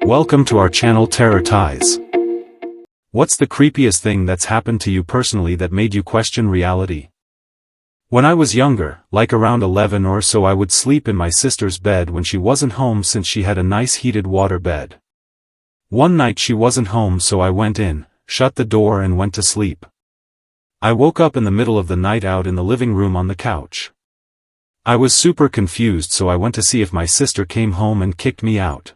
Welcome to our channel Terrorties. What's the creepiest thing that's happened to you personally that made you question reality? When I was younger, like around 11 or so, I would sleep in my sister's bed when she wasn't home since she had a nice heated water bed. One night she wasn't home, so I went in, shut the door and went to sleep. I woke up in the middle of the night out in the living room on the couch. I was super confused, so I went to see if my sister came home and kicked me out.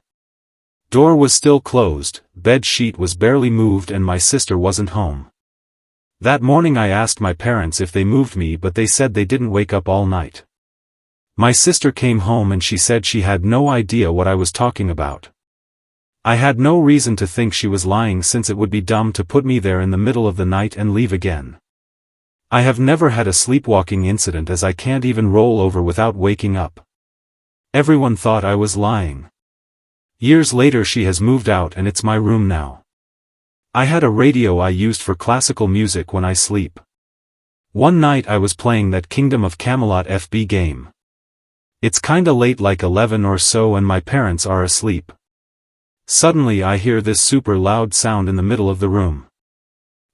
Door was still closed, bed sheet was barely moved, and my sister wasn't home. That morning I asked my parents if they moved me, but they said they didn't wake up all night. My sister came home and she said she had no idea what I was talking about. I had no reason to think she was lying, since it would be dumb to put me there in the middle of the night and leave again. I have never had a sleepwalking incident, as I can't even roll over without waking up. Everyone thought I was lying. Years later she has moved out and it's my room now. I had a radio I used for classical music when I sleep. One night I was playing that Kingdom of Camelot FB game. It's kinda late, like 11 or so, and my parents are asleep. Suddenly I hear this super loud sound in the middle of the room.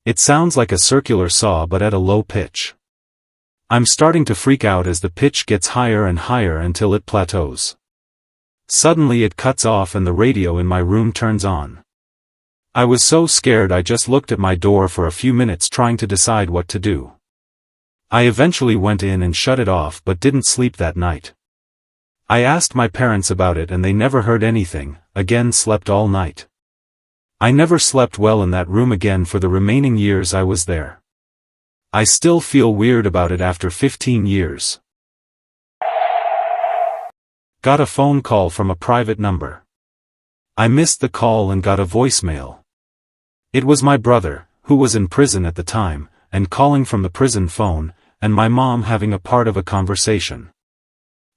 It sounds like a circular saw, but at a low pitch. I'm starting to freak out as the pitch gets higher and higher until it plateaus. Suddenly it cuts off and the radio in my room turns on. I was so scared I just looked at my door for a few minutes, trying to decide what to do. I eventually went in and shut it off, but didn't sleep that night. I asked my parents about it and they never heard anything. Again, slept all night. I never slept well in that room again for the remaining years I was there. I still feel weird about it after 15 years. Got a phone call from a private number. I missed the call and got a voicemail. It was my brother, who was in prison at the time, and calling from the prison phone, and my mom having a part of a conversation.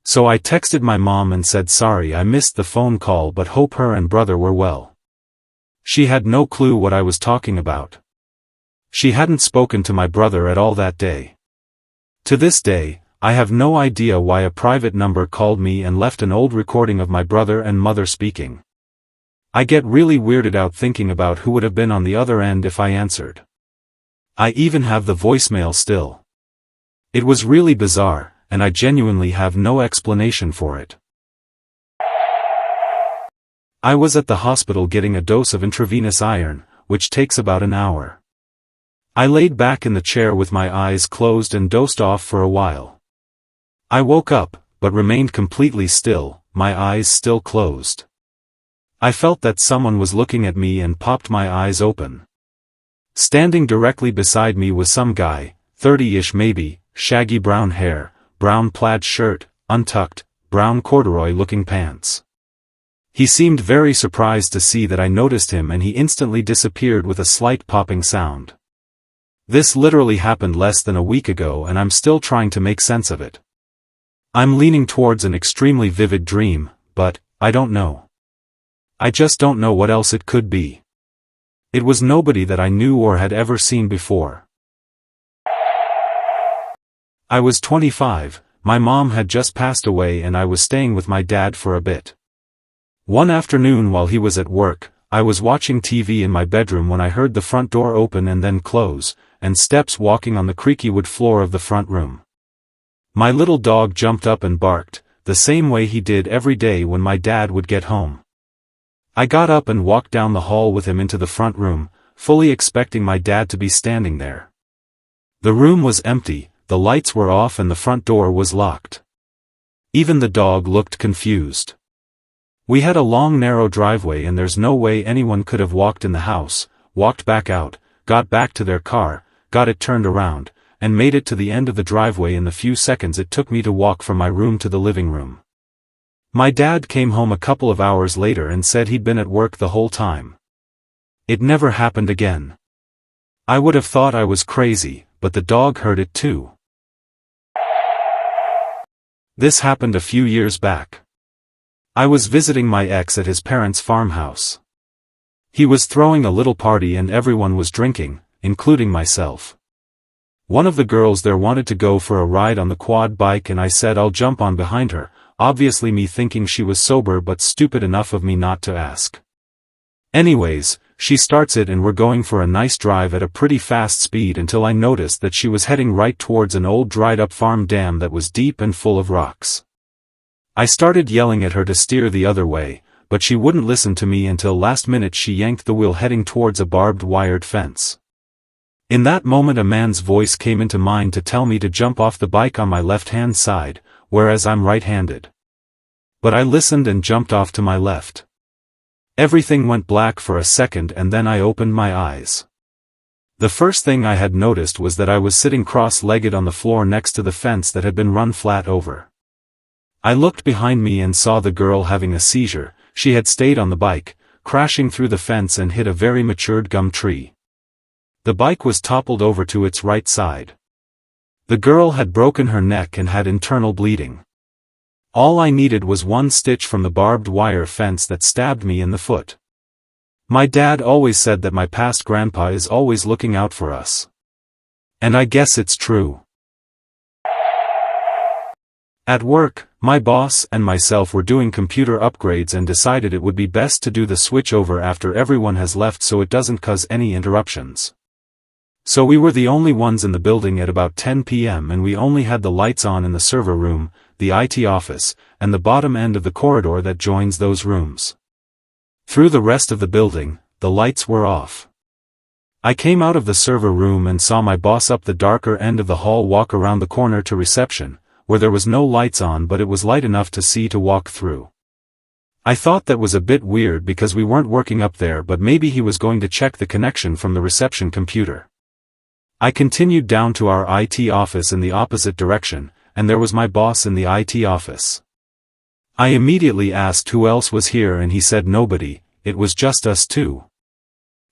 So I texted my mom and said sorry I missed the phone call, but hope her and brother were well. She had no clue what I was talking about. She hadn't spoken to my brother at all that day. To this day, I have no idea why a private number called me and left an old recording of my brother and mother speaking. I get really weirded out thinking about who would have been on the other end if I answered. I even have the voicemail still. It was really bizarre, and I genuinely have no explanation for it. I was at the hospital getting a dose of intravenous iron, which takes about an hour. I laid back in the chair with my eyes closed and dozed off for a while. I woke up, but remained completely still, my eyes still closed. I felt that someone was looking at me and popped my eyes open. Standing directly beside me was some guy, 30-ish maybe, shaggy brown hair, brown plaid shirt, untucked, brown corduroy-looking pants. He seemed very surprised to see that I noticed him, and he instantly disappeared with a slight popping sound. This literally happened less than a week ago, and I'm still trying to make sense of it. I'm leaning towards an extremely vivid dream, but I don't know. I just don't know what else it could be. It was nobody that I knew or had ever seen before. I was 25, my mom had just passed away, and I was staying with my dad for a bit. One afternoon while he was at work, I was watching TV in my bedroom when I heard the front door open and then close, and steps walking on the creaky wood floor of the front room. My little dog jumped up and barked, the same way he did every day when my dad would get home. I got up and walked down the hall with him into the front room, fully expecting my dad to be standing there. The room was empty, the lights were off and the front door was locked. Even the dog looked confused. We had a long narrow driveway and there's no way anyone could have walked in the house, walked back out, got back to their car, got it turned around, and made it to the end of the driveway in the few seconds it took me to walk from my room to the living room. My dad came home a couple of hours later and said he'd been at work the whole time. It never happened again. I would have thought I was crazy, but the dog heard it too. This happened a few years back. I was visiting my ex at his parents' farmhouse. He was throwing a little party and everyone was drinking, including myself. One of the girls there wanted to go for a ride on the quad bike and I said I'll jump on behind her, obviously me thinking she was sober but stupid enough of me not to ask. Anyways, she starts it and we're going for a nice drive at a pretty fast speed until I noticed that she was heading right towards an old dried-up farm dam that was deep and full of rocks. I started yelling at her to steer the other way, but she wouldn't listen to me until last minute she yanked the wheel heading towards a barbed wired fence. In that moment a man's voice came into mind to tell me to jump off the bike on my left-hand side, whereas I'm right-handed. But I listened and jumped off to my left. Everything went black for a second and then I opened my eyes. The first thing I had noticed was that I was sitting cross-legged on the floor next to the fence that had been run flat over. I looked behind me and saw the girl having a seizure. She had stayed on the bike, crashing through the fence and hit a very matured gum tree. The bike was toppled over to its right side. The girl had broken her neck and had internal bleeding. All I needed was one stitch from the barbed wire fence that stabbed me in the foot. My dad always said that my past grandpa is always looking out for us. And I guess it's true. At work, my boss and myself were doing computer upgrades and decided it would be best to do the switchover after everyone has left so it doesn't cause any interruptions. So we were the only ones in the building at about 10 p.m. and we only had the lights on in the server room, the IT office, and the bottom end of the corridor that joins those rooms. Through the rest of the building, the lights were off. I came out of the server room and saw my boss up the darker end of the hall walk around the corner to reception, where there was no lights on but it was light enough to see to walk through. I thought that was a bit weird because we weren't working up there, but maybe he was going to check the connection from the reception computer. I continued down to our IT office in the opposite direction, and there was my boss in the IT office. I immediately asked who else was here and he said nobody, it was just us two.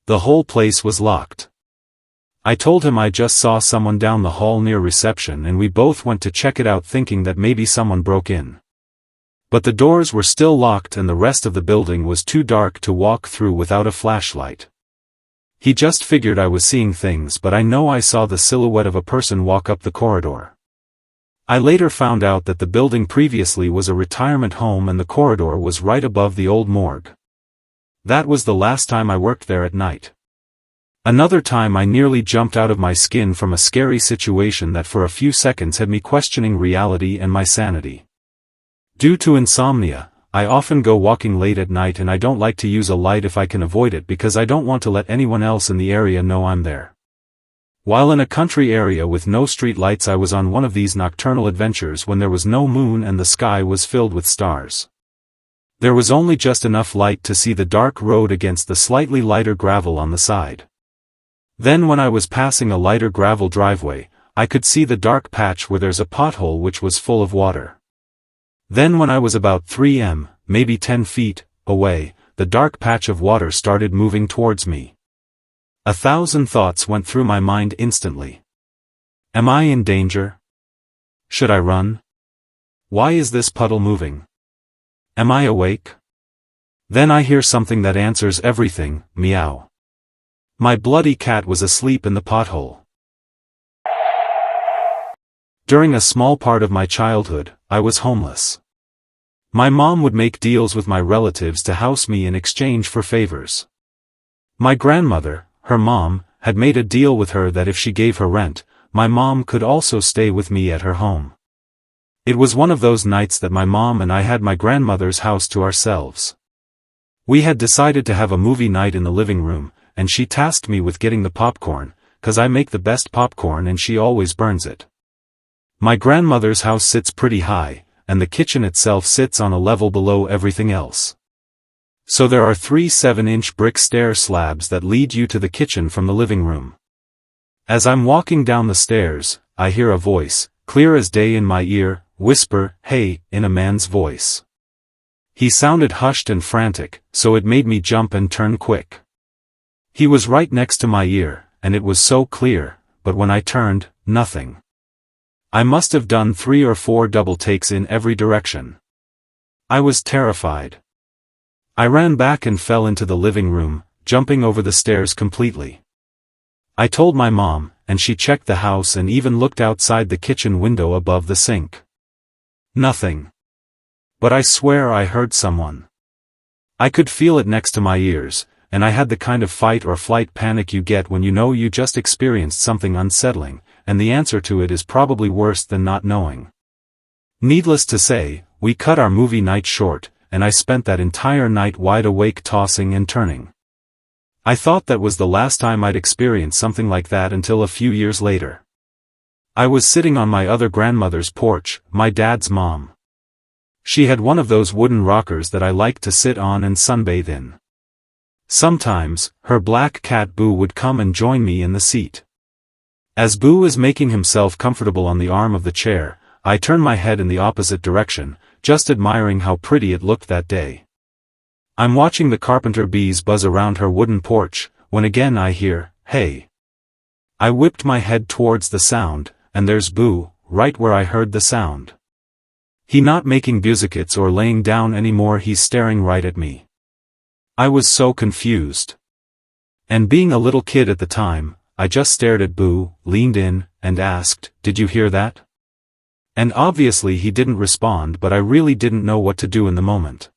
The whole place was locked. I told him I just saw someone down the hall near reception and we both went to check it out thinking that maybe someone broke in. But the doors were still locked and the rest of the building was too dark to walk through without a flashlight. He just figured I was seeing things, but I know I saw the silhouette of a person walk up the corridor. I later found out that the building previously was a retirement home and the corridor was right above the old morgue. That was the last time I worked there at night. Another time I nearly jumped out of my skin from a scary situation that for a few seconds had me questioning reality and my sanity. Due to insomnia, I often go walking late at night and I don't like to use a light if I can avoid it because I don't want to let anyone else in the area know I'm there. While in a country area with no street lights I was on one of these nocturnal adventures when there was no moon and the sky was filled with stars. There was only just enough light to see the dark road against the slightly lighter gravel on the side. Then when I was passing a lighter gravel driveway, I could see the dark patch where there's a pothole which was full of water. Then when I was about 3 maybe 10 feet, away, the dark patch of water started moving towards me. 1,000 thoughts went through my mind instantly. Am I in danger? Should I run? Why is this puddle moving? Am I awake? Then I hear something that answers everything, meow. My bloody cat was asleep in the pothole. During a small part of my childhood, I was homeless. My mom would make deals with my relatives to house me in exchange for favors. My grandmother, her mom, had made a deal with her that if she gave her rent, my mom could also stay with me at her home. It was one of those nights that my mom and I had my grandmother's house to ourselves. We had decided to have a movie night in the living room, and she tasked me with getting the popcorn, 'cause I make the best popcorn and she always burns it. My grandmother's house sits pretty high, and the kitchen itself sits on a level below everything else. So there are 3 7-inch brick stair slabs that lead you to the kitchen from the living room. As I'm walking down the stairs, I hear a voice, clear as day in my ear, whisper, "Hey," in a man's voice. He sounded hushed and frantic, so it made me jump and turn quick. He was right next to my ear, and it was so clear, but when I turned, nothing. I must have done 3 or 4 double takes in every direction. I was terrified. I ran back and fell into the living room, jumping over the stairs completely. I told my mom, and she checked the house and even looked outside the kitchen window above the sink. Nothing. But I swear I heard someone. I could feel it next to my ears, and I had the kind of fight or flight panic you get when you know you just experienced something unsettling, and the answer to it is probably worse than not knowing. Needless to say, we cut our movie night short, and I spent that entire night wide awake tossing and turning. I thought that was the last time I'd experience something like that until a few years later. I was sitting on my other grandmother's porch, my dad's mom. She had one of those wooden rockers that I liked to sit on and sunbathe in. Sometimes, her black cat Boo would come and join me in the seat. As Boo is making himself comfortable on the arm of the chair, I turn my head in the opposite direction, just admiring how pretty it looked that day. I'm watching the carpenter bees buzz around her wooden porch, when again I hear, "Hey." I whipped my head towards the sound, and there's Boo, right where I heard the sound. He not making biscuits or laying down anymore, he's staring right at me. I was so confused. And being a little kid at the time, I just stared at Boo, leaned in, and asked, "Did you hear that?" And obviously he didn't respond, but I really didn't know what to do in the moment.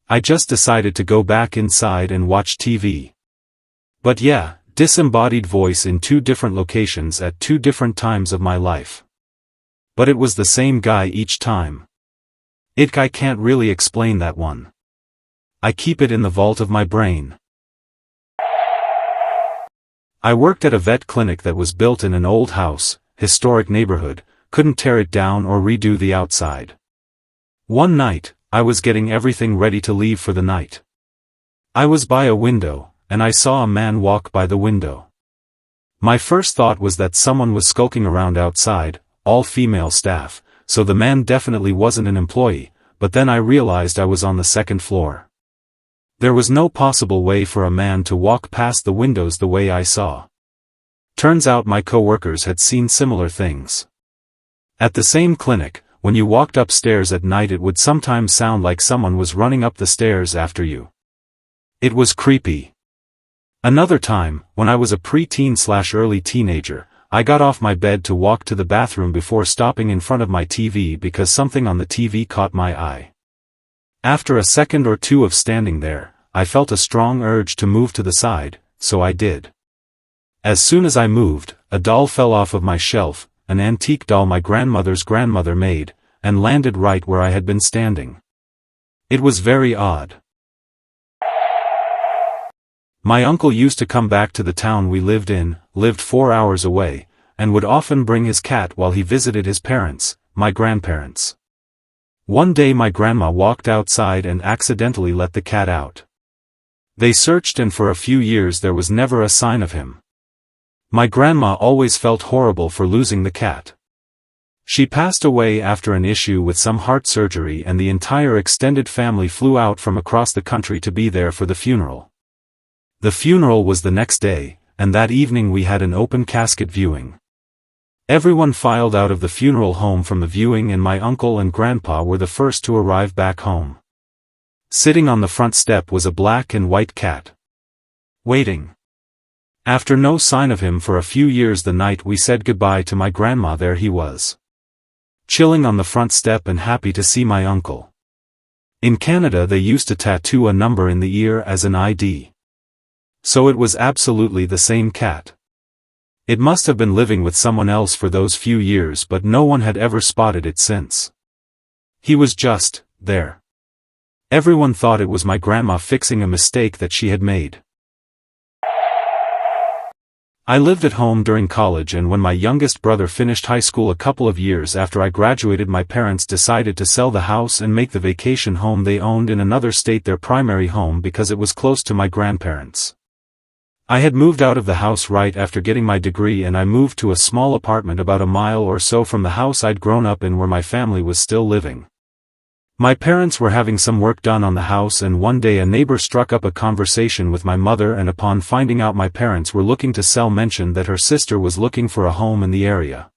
I just decided to go back inside and watch TV. But yeah, disembodied voice in two different locations at two different times of my life. But it was the same guy each time. I can't really explain that one. I keep it in the vault of my brain. I worked at a vet clinic that was built in an old house, historic neighborhood, couldn't tear it down or redo the outside. One night, I was getting everything ready to leave for the night. I was by a window, and I saw a man walk by the window. My first thought was that someone was skulking around outside, all female staff, so the man definitely wasn't an employee, but then I realized I was on the second floor. There was no possible way for a man to walk past the windows the way I saw. Turns out my coworkers had seen similar things. At the same clinic, when you walked upstairs at night it would sometimes sound like someone was running up the stairs after you. It was creepy. Another time, when I was a pre-teen/early teenager, I got off my bed to walk to the bathroom before stopping in front of my TV because something on the TV caught my eye. After a second or two of standing there, I felt a strong urge to move to the side, so I did. As soon as I moved, a doll fell off of my shelf, an antique doll my grandmother's grandmother made, and landed right where I had been standing. It was very odd. My uncle used to come back to the town we lived 4 hours away, and would often bring his cat while he visited his parents, my grandparents. One day my grandma walked outside and accidentally let the cat out. They searched and for a few years there was never a sign of him. My grandma always felt horrible for losing the cat. She passed away after an issue with some heart surgery and the entire extended family flew out from across the country to be there for the funeral. The funeral was the next day, and that evening we had an open casket viewing. Everyone filed out of the funeral home from the viewing and my uncle and grandpa were the first to arrive back home. Sitting on the front step was a black and white cat. Waiting. After no sign of him for a few years the night we said goodbye to my grandma there he was. Chilling on the front step and happy to see my uncle. In Canada they used to tattoo a number in the ear as an ID. So it was absolutely the same cat. It must have been living with someone else for those few years but no one had ever spotted it since. He was just there. Everyone thought it was my grandma fixing a mistake that she had made. I lived at home during college and when my youngest brother finished high school a couple of years after I graduated my parents decided to sell the house and make the vacation home they owned in another state their primary home because it was close to my grandparents. I had moved out of the house right after getting my degree and I moved to a small apartment about a mile or so from the house I'd grown up in where my family was still living. My parents were having some work done on the house and one day a neighbor struck up a conversation with my mother and upon finding out my parents were looking to sell mentioned that her sister was looking for a home in the area.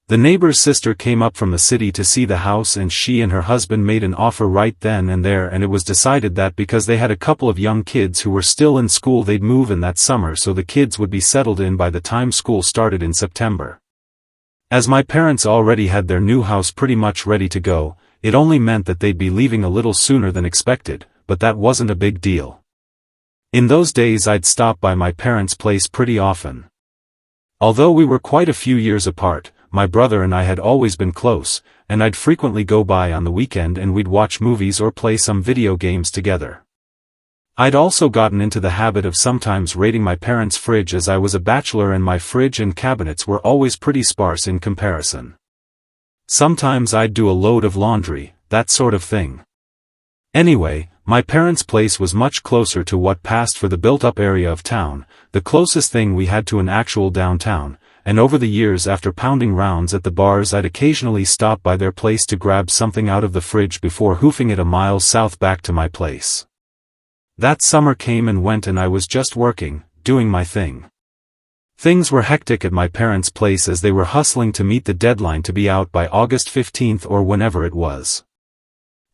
The neighbor's sister came up from the city to see the house and she and her husband made an offer right then and there and it was decided that because they had a couple of young kids who were still in school they'd move in that summer so the kids would be settled in by the time school started in September. As my parents already had their new house pretty much ready to go, it only meant that they'd be leaving a little sooner than expected, but that wasn't a big deal. In those days I'd stop by my parents' place pretty often. Although we were quite a few years apart, my brother and I had always been close, and I'd frequently go by on the weekend and we'd watch movies or play some video games together. I'd also gotten into the habit of sometimes raiding my parents' fridge as I was a bachelor and my fridge and cabinets were always pretty sparse in comparison. Sometimes I'd do a load of laundry, that sort of thing. Anyway, my parents' place was much closer to what passed for the built-up area of town, the closest thing we had to an actual downtown, and over the years after pounding rounds at the bars I'd occasionally stop by their place to grab something out of the fridge before hoofing it a mile south back to my place. That summer came and went and I was just working, doing my thing. Things were hectic at my parents' place as they were hustling to meet the deadline to be out by August 15th or whenever it was.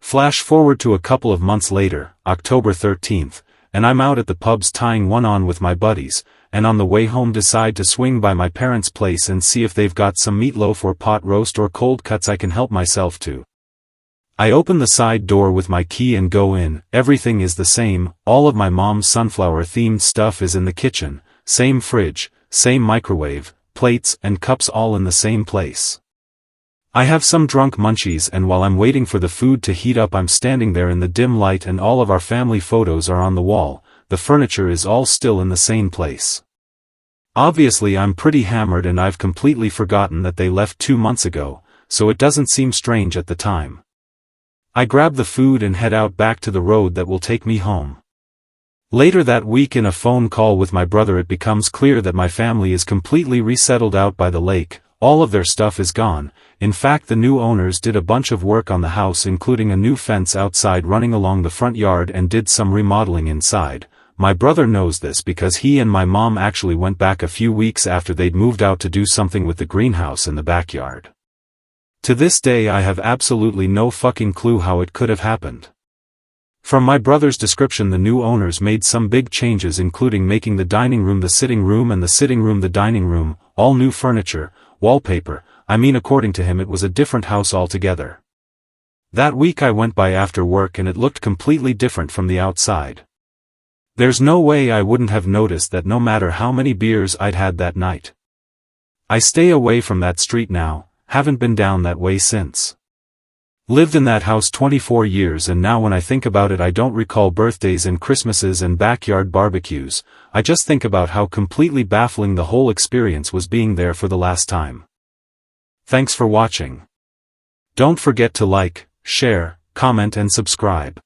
Flash forward to a couple of months later, October 13th, and I'm out at the pubs tying one on with my buddies, and on the way home decide to swing by my parents' place and see if they've got some meatloaf or pot roast or cold cuts I can help myself to. I open the side door with my key and go in. Everything is the same, all of my mom's sunflower-themed stuff is in the kitchen, same fridge, same microwave, plates and cups all in the same place. I have some drunk munchies and while I'm waiting for the food to heat up I'm standing there in the dim light and all of our family photos are on the wall, the furniture is all still in the same place. Obviously I'm pretty hammered and I've completely forgotten that they left 2 months ago, so it doesn't seem strange at the time. I grab the food and head out back to the road that will take me home. Later that week in a phone call with my brother it becomes clear that my family is completely resettled out by the lake, all of their stuff is gone. In fact the new owners did a bunch of work on the house including a new fence outside running along the front yard and did some remodeling inside. My brother knows this because he and my mom actually went back a few weeks after they'd moved out to do something with the greenhouse in the backyard. To this day I have absolutely no fucking clue how it could have happened. From my brother's description the new owners made some big changes including making the dining room the sitting room and the sitting room the dining room, all new furniture, wallpaper, I mean according to him it was a different house altogether. That week I went by after work and it looked completely different from the outside. There's no way I wouldn't have noticed that no matter how many beers I'd had that night. I stay away from that street now, haven't been down that way since. Lived in that house 24 years and now when I think about it I don't recall birthdays and Christmases and backyard barbecues, I just think about how completely baffling the whole experience was being there for the last time. Thanks for watching. Don't forget to like, share, comment and subscribe.